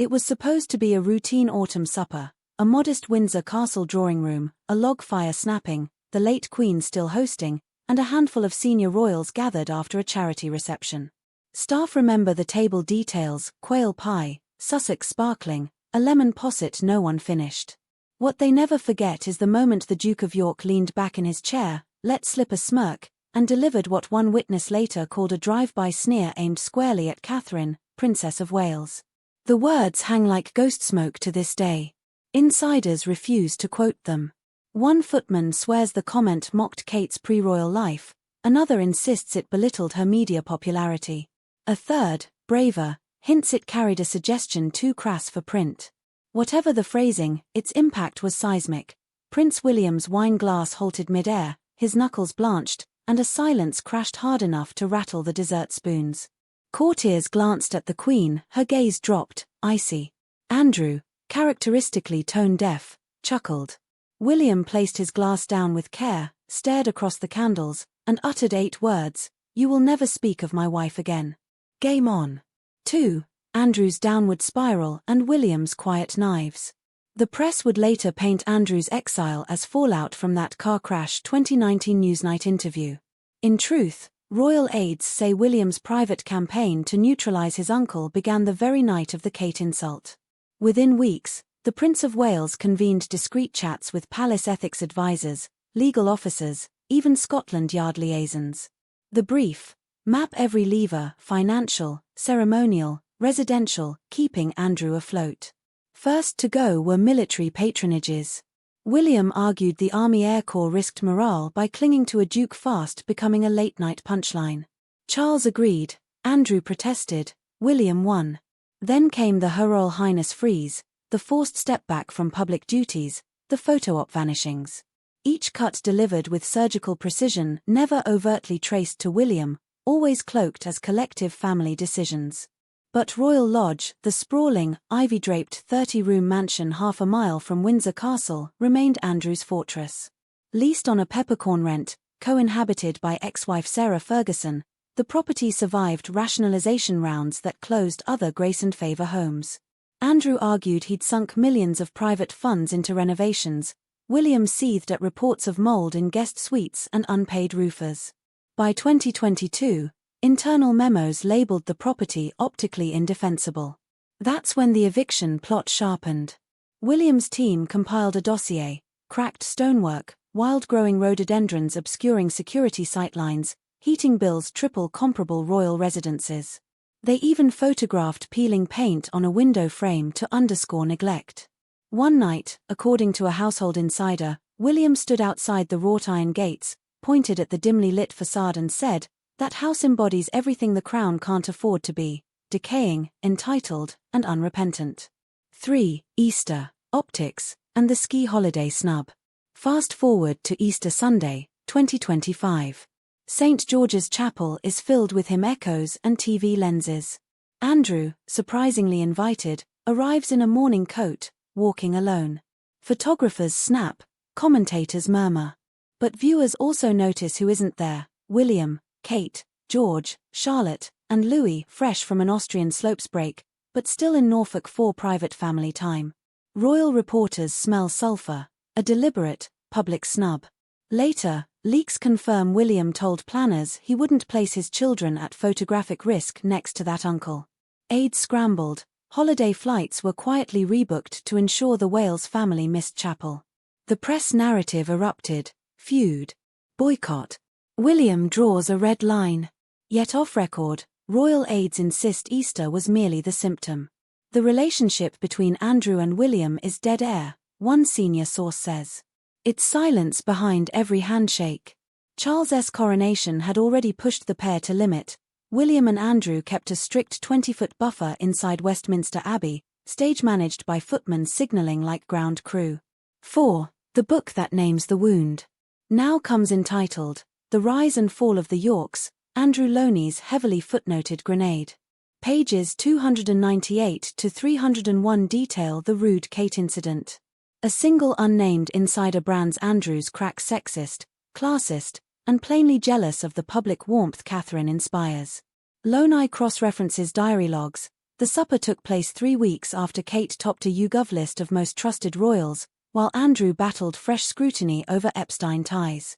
It was supposed to be a routine autumn supper, a modest Windsor Castle drawing room, a log fire snapping, the late Queen still hosting, and a handful of senior royals gathered after a charity reception. Staff remember the table details: quail pie, Sussex sparkling, a lemon posset no one finished. What they never forget is the moment the Duke of York leaned back in his chair, let slip a smirk, and delivered what one witness later called a drive-by sneer aimed squarely at Catherine, Princess of Wales. The words hang like ghost smoke to this day. Insiders refuse to quote them. One footman swears the comment mocked Kate's pre-royal life, another insists it belittled her media popularity. A third, braver, hints it carried a suggestion too crass for print. Whatever the phrasing, its impact was seismic. Prince William's wine glass halted mid-air, his knuckles blanched, and a silence crashed hard enough to rattle the dessert spoons. Courtiers glanced at the Queen, her gaze dropped, icy. Andrew, characteristically tone-deaf, chuckled. William placed his glass down with care, stared across the candles, and uttered 8 words: "You will never speak of my wife again." Game on. 2. Andrew's downward spiral and William's quiet knives. The press would later paint Andrew's exile as fallout from that car crash 2019 Newsnight interview. In truth, royal aides say William's private campaign to neutralize his uncle began the very night of the Kate insult. Within weeks, the Prince of Wales convened discreet chats with palace ethics advisors, legal officers, even Scotland Yard liaisons. The brief: map every lever, financial, ceremonial, residential, keeping Andrew afloat. First to go were military patronages. William argued the Army Air Corps risked morale by clinging to a Duke fast becoming a late-night punchline. Charles agreed, Andrew protested, William won. Then came the Her Royal Highness freeze, the forced step back from public duties, the photo-op vanishings. Each cut delivered with surgical precision, never overtly traced to William, always cloaked as collective family decisions. But Royal Lodge, the sprawling, ivy-draped 30-room mansion half a mile from Windsor Castle, remained Andrew's fortress. Leased on a peppercorn rent, co-inhabited by ex-wife Sarah Ferguson, the property survived rationalization rounds that closed other grace and favor homes. Andrew argued he'd sunk millions of private funds into renovations. William seethed at reports of mold in guest suites and unpaid roofers. By 2022, internal memos labeled the property optically indefensible. That's when the eviction plot sharpened. William's team compiled a dossier: cracked stonework, wild-growing rhododendrons obscuring security sightlines, heating bills triple comparable royal residences. They even photographed peeling paint on a window frame to underscore neglect. One night, according to a household insider, William stood outside the wrought iron gates, pointed at the dimly lit facade and said, "That house embodies everything the crown can't afford to be: decaying, entitled, and unrepentant." 3. Easter, optics, and the ski holiday snub. Fast forward to Easter Sunday, 2025. St. George's Chapel is filled with hymn echoes and TV lenses. Andrew, surprisingly invited, arrives in a morning coat, walking alone. Photographers snap, commentators murmur. But viewers also notice who isn't there: William, Kate, George, Charlotte, and Louis, fresh from an Austrian slopes break, but still in Norfolk for private family time. Royal reporters smell sulphur, a deliberate, public snub. Later, leaks confirm William told planners he wouldn't place his children at photographic risk next to that uncle. Aides scrambled, holiday flights were quietly rebooked to ensure the Wales family missed chapel. The press narrative erupted: feud, boycott. William draws a red line. Yet off-record, royal aides insist Easter was merely the symptom. The relationship between Andrew and William is dead air, one senior source says. It's silence behind every handshake. Charles's coronation had already pushed the pair to limit. William and Andrew kept a strict 20-foot buffer inside Westminster Abbey, stage managed by footmen signalling like ground crew. 4. The book that names the wound. Now comes entitled, The Rise and Fall of the Yorks, Andrew Loney's heavily footnoted grenade. Pages 298 to 301 detail the rude Kate incident. A single unnamed insider brands Andrew's crack sexist, classist, and plainly jealous of the public warmth Catherine inspires. Loney cross-references diary logs, The supper took place 3 weeks after Kate topped a YouGov list of most trusted royals, while Andrew battled fresh scrutiny over Epstein ties.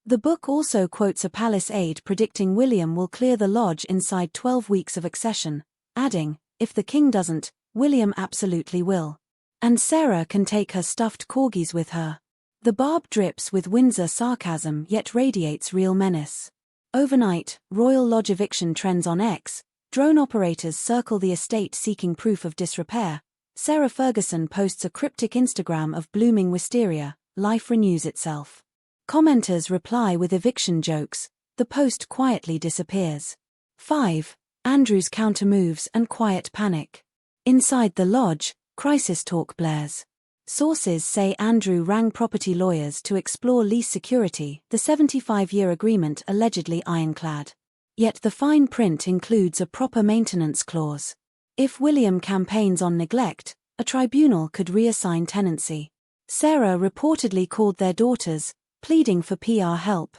The book also quotes a palace aide predicting William will clear the lodge inside 12 weeks of accession, adding, "If the king doesn't, William absolutely will. And Sarah can take her stuffed corgis with her." The barb drips with Windsor sarcasm yet radiates real menace. Overnight, Royal Lodge eviction trends on X, drone operators circle the estate seeking proof of disrepair. Sarah Ferguson posts a cryptic Instagram of blooming wisteria, life renews itself. Commenters reply with eviction jokes, the post quietly disappears. 5. Andrew's countermoves and quiet panic. Inside the lodge, crisis talk blares. Sources say Andrew rang property lawyers to explore lease security, the 75-year agreement allegedly ironclad. Yet the fine print includes a proper maintenance clause. If William campaigns on neglect, a tribunal could reassign tenancy. Sarah reportedly called their daughters, pleading for PR help.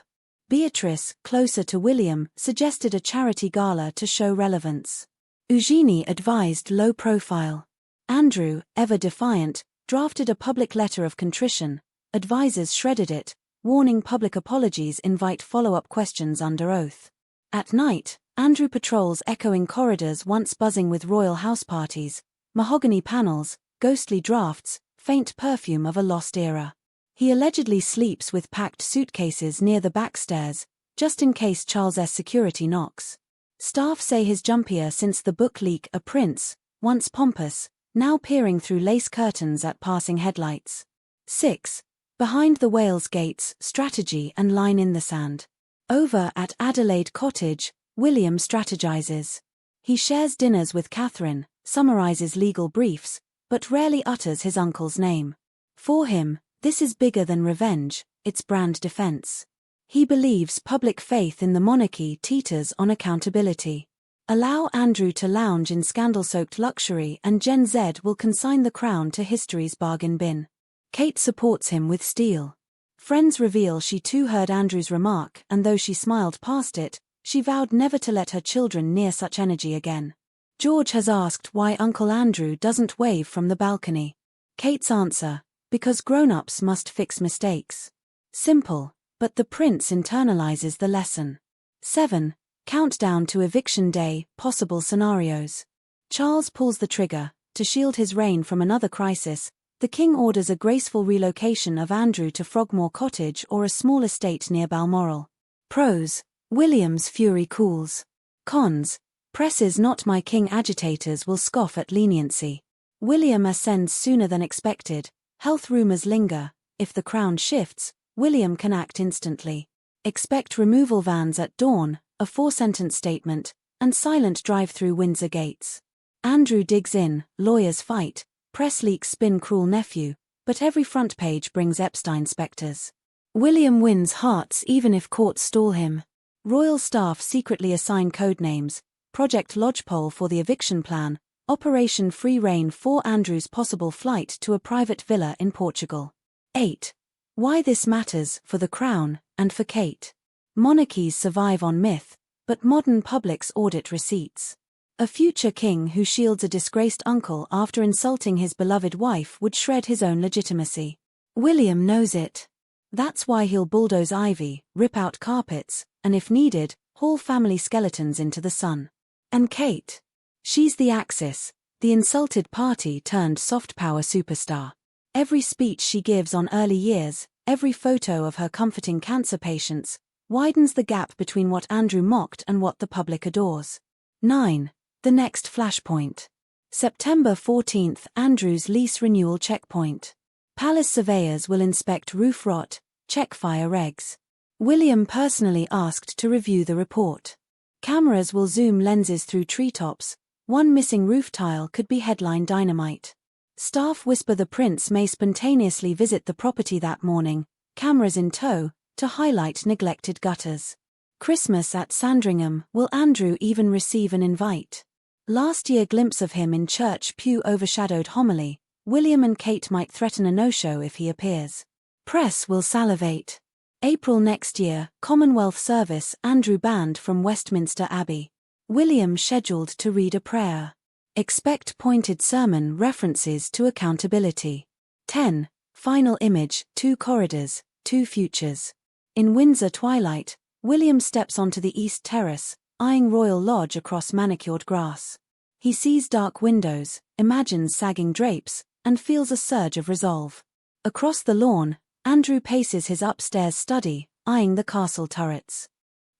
Beatrice, closer to William, suggested a charity gala to show relevance. Eugenie advised low profile. Andrew, ever defiant, drafted a public letter of contrition. Advisors shredded it, warning public apologies invite follow-up questions under oath. At night, Andrew patrols echoing corridors once buzzing with royal house parties, mahogany panels, ghostly drafts, faint perfume of a lost era. He allegedly sleeps with packed suitcases near the back stairs, just in case Charles's security knocks. Staff say his jumpier since the book leak, a prince, once pompous, now peering through lace curtains at passing headlights. 6. Behind the Wales gates, strategy and line in the sand. Over at Adelaide Cottage, William strategizes. He shares dinners with Catherine, summarizes legal briefs, but rarely utters his uncle's name. For him, this is bigger than revenge, it's brand defense. He believes public faith in the monarchy teeters on accountability. Allow Andrew to lounge in scandal-soaked luxury and Gen Z will consign the crown to history's bargain bin. Kate supports him with steel. Friends reveal she too heard Andrew's remark, and though she smiled past it, she vowed never to let her children near such energy again. George has asked why Uncle Andrew doesn't wave from the balcony. Kate's answer, because grown-ups must fix mistakes. Simple, but the prince internalizes the lesson. 7. Countdown to eviction day, possible scenarios. Charles pulls the trigger. To shield his reign from another crisis, the king orders a graceful relocation of Andrew to Frogmore Cottage or a small estate near Balmoral. Pros: William's fury cools. Cons: Press's not my king agitators will scoff at leniency. William ascends sooner than expected, health rumors linger, if the crown shifts, William can act instantly. Expect removal vans at dawn, a 4-sentence statement, and silent drive-through Windsor gates. Andrew digs in, lawyers fight, press leaks spin cruel nephew, but every front page brings Epstein specters. William wins hearts even if courts stall him. Royal staff secretly assign code names, Project Lodgepole for the eviction plan, Operation Free Rein for Andrew's possible flight to a private villa in Portugal. 8. Why this matters for the crown, and for Kate. Monarchies survive on myth, but modern publics audit receipts. A future king who shields a disgraced uncle after insulting his beloved wife would shred his own legitimacy. William knows it. That's why he'll bulldoze ivy, rip out carpets, and if needed, haul family skeletons into the sun. And Kate? She's the Axis, the insulted party turned soft power superstar. Every speech she gives on early years, every photo of her comforting cancer patients, widens the gap between what Andrew mocked and what the public adores. 9. The next flashpoint. September 14, Andrew's lease renewal checkpoint. Palace surveyors will inspect roof rot, check fire regs. William personally asked to review the report. Cameras will zoom lenses through treetops. One missing roof tile could be headline dynamite. Staff whisper the prince may spontaneously visit the property that morning, cameras in tow, to highlight neglected gutters. Christmas at Sandringham, will Andrew even receive an invite? Last year glimpse of him in church pew overshadowed homily, William and Kate might threaten a no-show if he appears. Press will salivate. April next year, Commonwealth service, Andrew banned from Westminster Abbey. William scheduled to read a prayer. Expect pointed sermon references to accountability. 10. Final image, 2 corridors, 2 futures. In Windsor twilight, William steps onto the east terrace, eyeing Royal Lodge across manicured grass. He sees dark windows, imagines sagging drapes, and feels a surge of resolve. Across the lawn, Andrew paces his upstairs study, eyeing the castle turrets.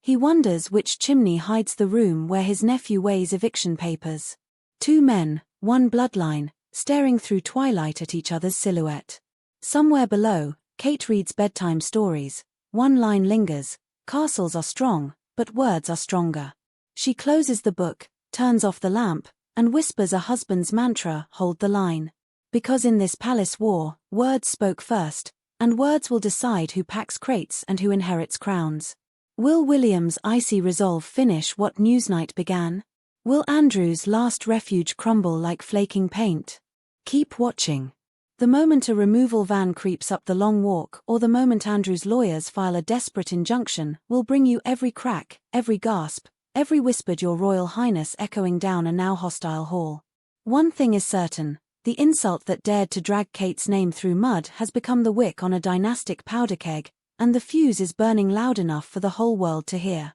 He wonders which chimney hides the room where his nephew weighs eviction papers. 2 men, 1 bloodline, staring through twilight at each other's silhouette. Somewhere below, Kate reads bedtime stories. One line lingers: castles are strong, but words are stronger. She closes the book, turns off the lamp, and whispers a husband's mantra: hold the line. Because in this palace war, words spoke first, and words will decide who packs crates and who inherits crowns. Will William's icy resolve finish what Newsnight began? Will Andrew's last refuge crumble like flaking paint? Keep watching. The moment a removal van creeps up the long walk, or the moment Andrew's lawyers file a desperate injunction, will bring you every crack, every gasp, every whispered "Your Royal Highness" echoing down a now hostile hall. One thing is certain: the insult that dared to drag Kate's name through mud has become the wick on a dynastic powder keg, and the fuse is burning loud enough for the whole world to hear.